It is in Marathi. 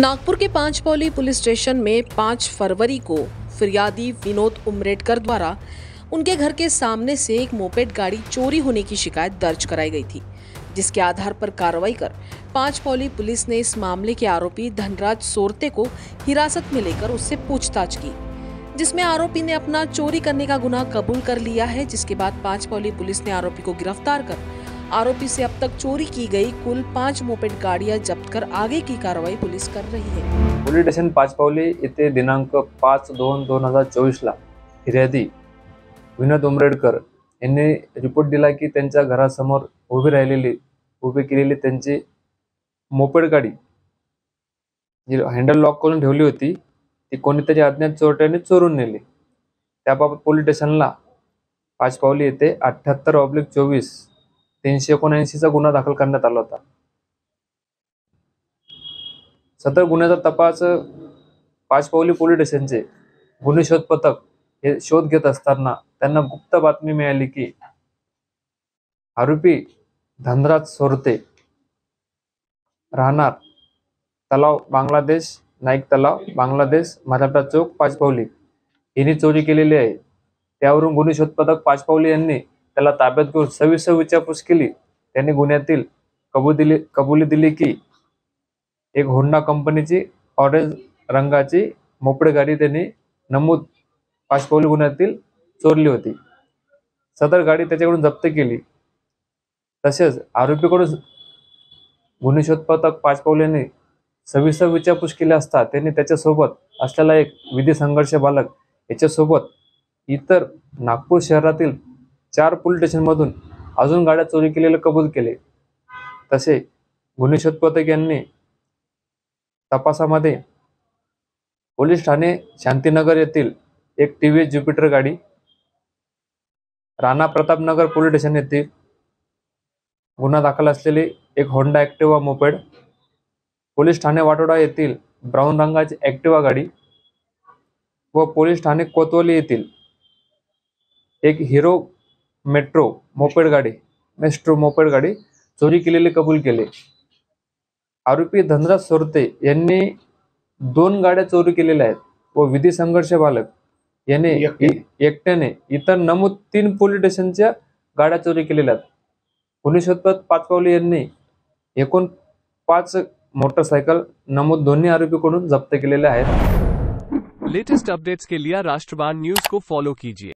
नागपुर के पांचपौली पुलिस स्टेशन में 5 फरवरी को फिरियादी विनोद उमरेडकर द्वारा उनके घर के सामने से एक मोपेड गाड़ी चोरी होने की शिकायत दर्ज कराई गई थी, जिसके आधार पर कार्रवाई कर पांचपौली पुलिस ने इस मामले के आरोपी धनराज सोरते को हिरासत में लेकर उससे पूछताछ की, जिसमें आरोपी ने अपना चोरी करने का गुनाह कबूल कर लिया है। जिसके बाद पांचपौली पुलिस ने आरोपी को गिरफ्तार कर आरोपी से अब तक चोरी की गई कुल 5 मोपेड गाड़ियां जब्त कर आगे की कार्रवाई पुलिस कर रही है। पोलीस स्टेशन पाचपावली येथे दिनांक 5/2/2024 ला फिर्यादी विनोद उमरेडकर यांनी रिपोर्ट दिला की त्यांच्या घरासमोर उभी केलेली त्यांची मोपेड गाडी जी हँडल लॉक करून ठेवली होती ती कोणीतरी अज्ञात चोरट्याने चोरून नेली। त्याबाबत पोलीस स्टेशनला पाचपावली येथे 78/24 379 चा गुन्हा दाखल करण्यात आला होता। सदर गुन्ह्याचा तपास पाचपावली पोलीस स्टेशनचे गुन्हे शोध पथक हे शोध घेत असताना त्यांना गुप्त बातमी मिळाली की आरोपी धनराज सोरते राहणार तलाव बांगलादेश नाईक तलाव बांगलादेश मराठा चौक पाचपावली यांनी चोरी केलेली आहे। त्यावरून गुन्हे शोध पथक पाचपावली यांनी त्याला ताब्यात घेऊन सविस्तर विचारपूस केली। त्यांनी गुन्ह्यातील कबुली दिली की एक होंडा कंपनीची ऑरेंज रंगाची मोपेड गाडी त्यांनी नमूद पाचपावली गुन्ह्यातील चोरली होती। सदर गाडी त्याच्याकडून जप्त केली। तसेच आरोपीकडून गुन्हे शोध पथक पाचपावली यांनी सविस्तर विचारपूस केली असता त्यांनी त्याच्यासोबत असलेला एक विधी संघर्ष बालक याच्यासोबत इतर नागपूर शहरातील 4 पोलीस स्टेशनमधून अजून गाड्या चोरी केलेले कबूल केले। तसे गुन्हे शोध पथक यांनी तपासामध्ये पोलीस ठाणे शांतीनगर येथील एक टीव्हीएस ज्युपिटर गाडी, राणा प्रतापनगर पोलीस स्टेशन येथील गुन्हा दाखल असलेली एक होंडा ॲक्टिवा मोपेड, पोलीस ठाणे वाटोडा येथील ब्राऊन रंगाची ॲक्टिवा गाडी व पोलीस ठाणे कोतवाली येथील एक हिरो मेट्रो मोपेड गाडी चोरी केलेले कबूल केले। आरोपी धनराज सोरते यांनी 2 गाड्या चोरी केलेल्या आहेत व विधी संघर्ष बालक याने एकट्याने इतर नमूद 3 पोलीस स्टेशनच्या गाड्या चोरी केलेल्या आहेत। गुन्हे शोध पथक पाचपावली यांनी एकूण 5 मोटरसाइकिल नमूद दोन्ही आरोपीकडून जप्त केलेल्या आहेत। लेटेस्ट अपडेट्स के लिए राष्ट्रवान न्यूज को फॉलो कीजिए।